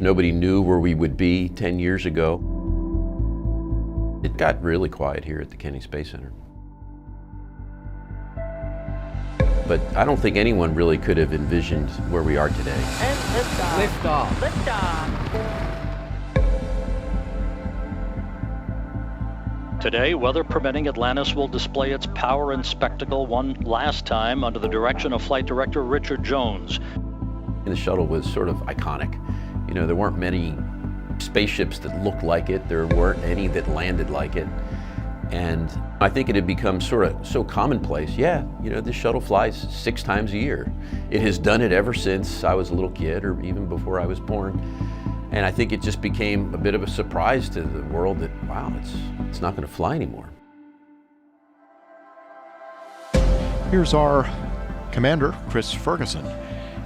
Nobody knew where we would be 10 years ago. It got really quiet here at the Kennedy Space Center. But I don't think anyone really could have envisioned where we are today. And liftoff. Liftoff. Liftoff. Today, weather permitting, Atlantis will display its power and spectacle one last time under the direction of Flight Director Richard Jones. And the shuttle was sort of iconic. You know, there weren't many spaceships that looked like it. There weren't any that landed like it. And I think it had become sort of so commonplace. Yeah, you know, this shuttle flies 6 times a year. It has done it ever since I was a little kid, or even before I was born. And I think it just became a bit of a surprise to the world that, wow, it's not going to fly anymore. Here's our commander, Chris Ferguson.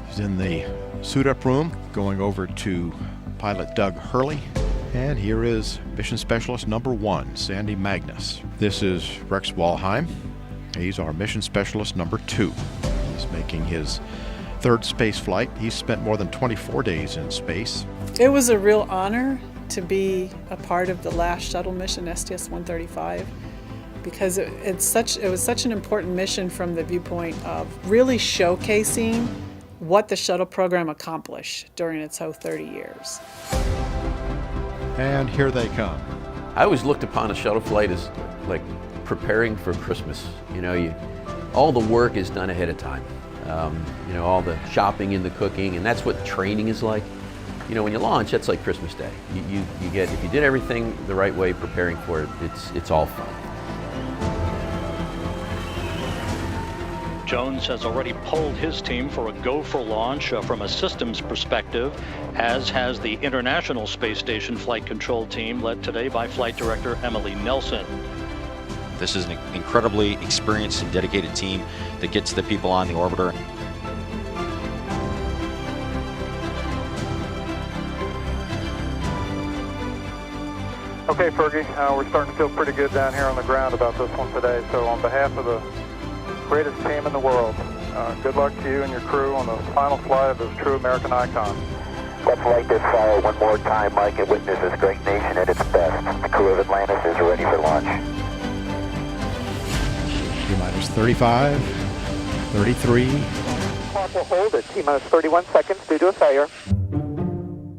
He's in the suit-up room, going over to pilot Doug Hurley. And here is Mission Specialist number 1, Sandy Magnus. This is Rex Walheim. He's our Mission Specialist number 2. He's making his 3rd space flight. He's spent more than 24 days in space. It was a real honor to be a part of the last shuttle mission, STS-135, because it was such an important mission from the viewpoint of really showcasing what the shuttle program accomplished during its whole 30 years. And here they come. I always looked upon a shuttle flight as like preparing for Christmas. You know, all the work is done ahead of time. You know, all the shopping and the cooking, and that's what training is like. You know, when you launch, that's like Christmas Day. You get, if you did everything the right way, preparing for it, it's all fun. Jones has already polled his team for a go for launch from a systems perspective, as has the International Space Station Flight Control Team, led today by Flight Director Emily Nelson. This is an incredibly experienced and dedicated team that gets the people on the orbiter. Okay, Fergie, we're starting to feel pretty good down here on the ground about this one today. So on behalf of the greatest team in the world, good luck to you and your crew on the final flight of this true American icon. Let's light this fire one more time, Mike, and witness this great nation at its best. The crew of Atlantis is ready for launch. T-minus 35, 33. Clock will hold at T-minus 31 seconds due to a failure.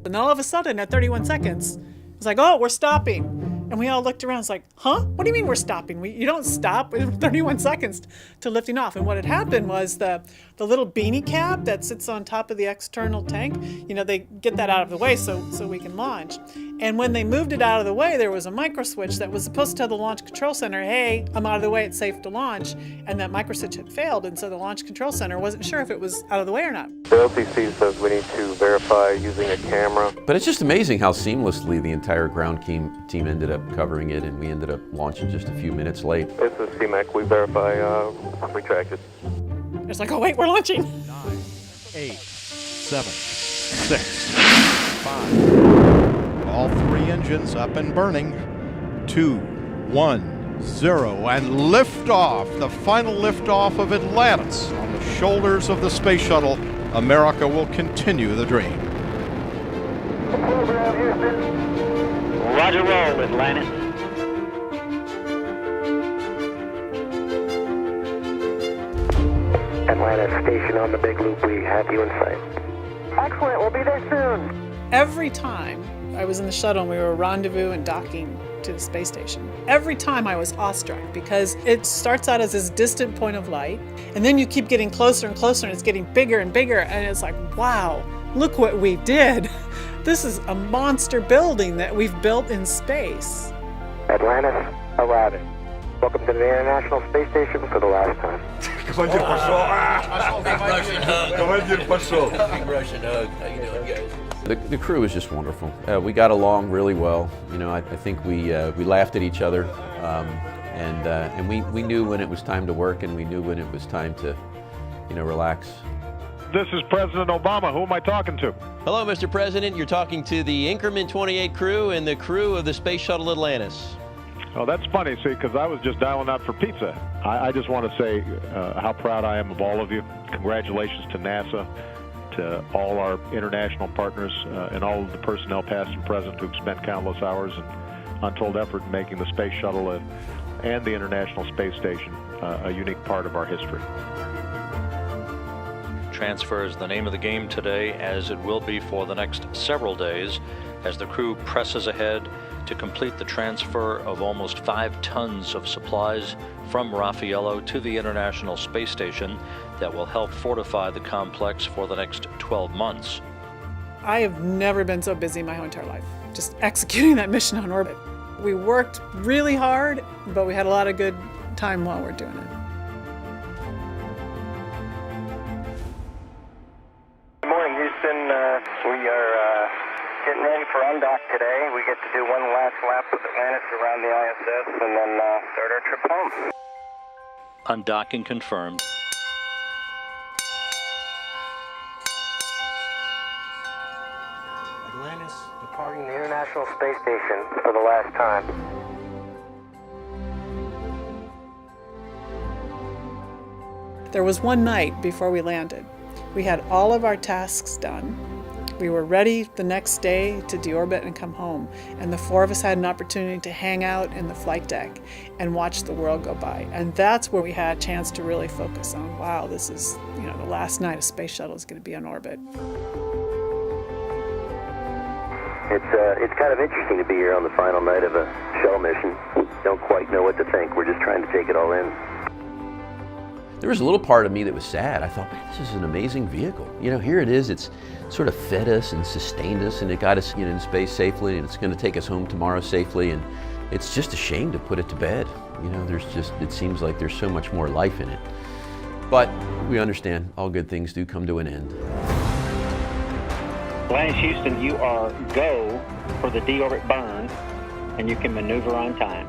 And all of a sudden, at 31 seconds, it's like, oh, we're stopping. And we all looked around, it's like, huh? What do you mean we're stopping? You don't stop with 31 seconds to lifting off. And what had happened was the little beanie cap that sits on top of the external tank, you know, they get that out of the way so we can launch. And when they moved it out of the way, there was a micro switch that was supposed to tell the Launch Control Center, hey, I'm out of the way, it's safe to launch. And that micro switch had failed, and so the Launch Control Center wasn't sure if it was out of the way or not. The LTC says we need to verify using a camera. But it's just amazing how seamlessly the entire ground team ended up covering it, and we ended up launching just a few minutes late. This is CMAC, we verify retracted. It's like, oh wait, we're launching. 9, 8, 7, 6, 5. All 3 engines up and burning. 2, 1, 0, and liftoff. The final liftoff of Atlantis on the shoulders of the space shuttle. America will continue the dream. Program, Houston. Roger roll, Atlantis. Atlantis station on the big loop. We have you in sight. Excellent. We'll be there soon. Every time I was in the shuttle and we were rendezvous and docking to the space station, every time I was awestruck because it starts out as this distant point of light, and then you keep getting closer and closer, and it's getting bigger and bigger, and it's like, wow, look what we did. This is a monster building that we've built in space. Atlantis arriving. Welcome to the International Space Station for the last time. Командир пошел. Big Russian hug. How you doing, guys? The crew was just wonderful. We got along really well. You know, I think we laughed at each other, and we knew when it was time to work, and we knew when it was time to, you know, relax. This is President Obama. Who am I talking to? Hello, Mr. President. You're talking to the Increment 28 crew and the crew of the Space Shuttle Atlantis. Oh, that's funny, see, because I was just dialing out for pizza. I just want to say how proud I am of all of you. Congratulations to NASA. all our international partners and all of the personnel past and present who've spent countless hours and untold effort in making the Space Shuttle and the International Space Station a unique part of our history. Transfer is the name of the game today, as it will be for the next several days, as the crew presses ahead to complete the transfer of almost 5 tons of supplies from Raffaello to the International Space Station that will help fortify the complex for the next 12 months. I have never been so busy my whole entire life, just executing that mission on orbit. We worked really hard, but we had a lot of good time while we're doing it. Good morning, Houston. We are getting ready for undock today. We get to do one last lap with Atlantis around the ISS and then start our trip home. Undocking confirmed. Atlantis departing the International Space Station for the last time. There was one night before we landed. We had all of our tasks done. We were ready the next day to deorbit and come home, and the 4 of us had an opportunity to hang out in the flight deck and watch the world go by. And that's where we had a chance to really focus on, wow, this is, the last night a space shuttle is going to be on orbit. It's kind of interesting to be here on the final night of a shuttle mission. Don't quite know what to think. We're just trying to take it all in. There was a little part of me that was sad. I thought, man, this is an amazing vehicle. Here it is. It's sort of fed us and sustained us, and it got us in space safely, and it's going to take us home tomorrow safely. And it's just a shame to put it to bed. It seems like there's so much more life in it. But we understand all good things do come to an end. Atlantis Houston, you are go for the deorbit burn, and you can maneuver on time.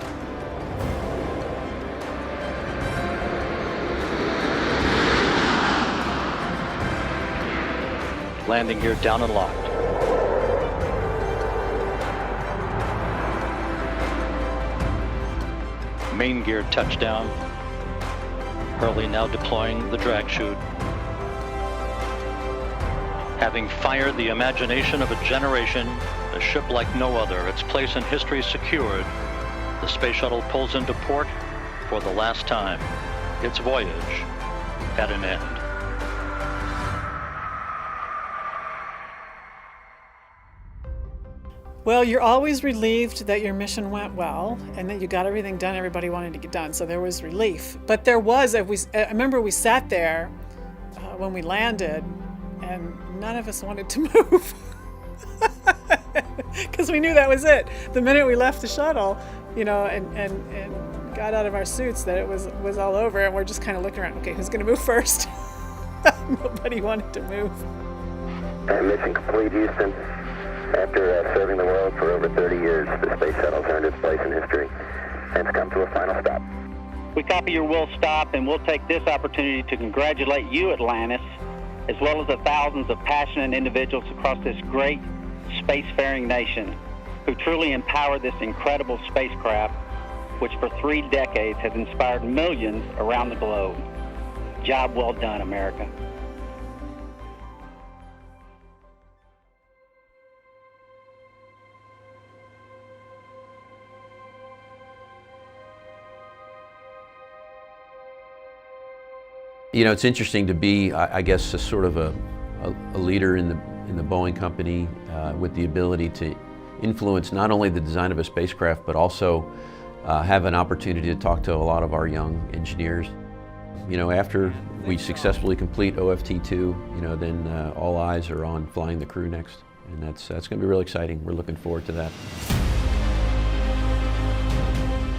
Landing gear down and locked. Main gear touchdown. Hurley now deploying the drag chute. Having fired the imagination of a generation, a ship like no other, its place in history secured, the Space Shuttle pulls into port for the last time. Its voyage at an end. Well, you're always relieved that your mission went well and that you got everything done everybody wanted to get done, so there was relief. But there was, I remember we sat there when we landed, and none of us wanted to move because we knew that was it. The minute we left the shuttle, and got out of our suits, that it was all over, and we're just kind of looking around. Okay, who's going to move first? Nobody wanted to move. Mission complete, Houston. After serving the world for over 30 years, the Space Shuttle's earned its place in history and it's come to a final stop. We copy your will stop, and we'll take this opportunity to congratulate you, Atlantis, as well as the thousands of passionate individuals across this great spacefaring nation who truly empowered this incredible spacecraft, which for 3 decades has inspired millions around the globe. Job well done, America. It's interesting to be, I guess, a sort of a leader in the Boeing company with the ability to influence not only the design of a spacecraft, but also have an opportunity to talk to a lot of our young engineers. After we successfully complete OFT2, then all eyes are on flying the crew next, and that's going to be really exciting. We're looking forward to that.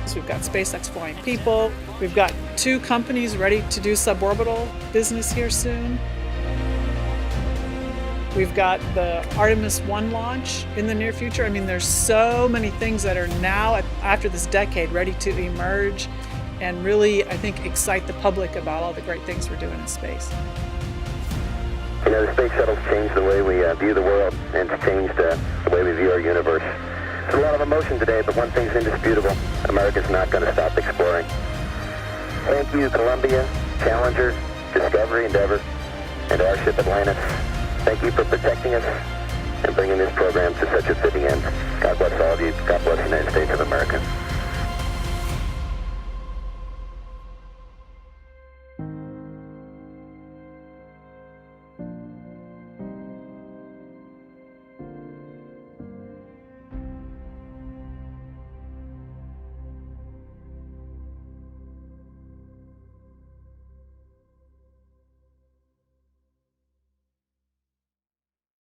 So we've got SpaceX flying people. We've got 2 companies ready to do suborbital business here soon. We've got the Artemis 1 launch in the near future. There's so many things that are now, after this decade, ready to emerge and really, I think, excite the public about all the great things we're doing in space. The Space Shuttle's changed the way we view the world, and it's changed the way we view our universe. There's a lot of emotion today, but one thing's indisputable. America's not going to stop exploring. Thank you, Columbia, Challenger, Discovery, Endeavour, and our ship Atlantis. Thank you for protecting us and bringing this program to such a fitting end.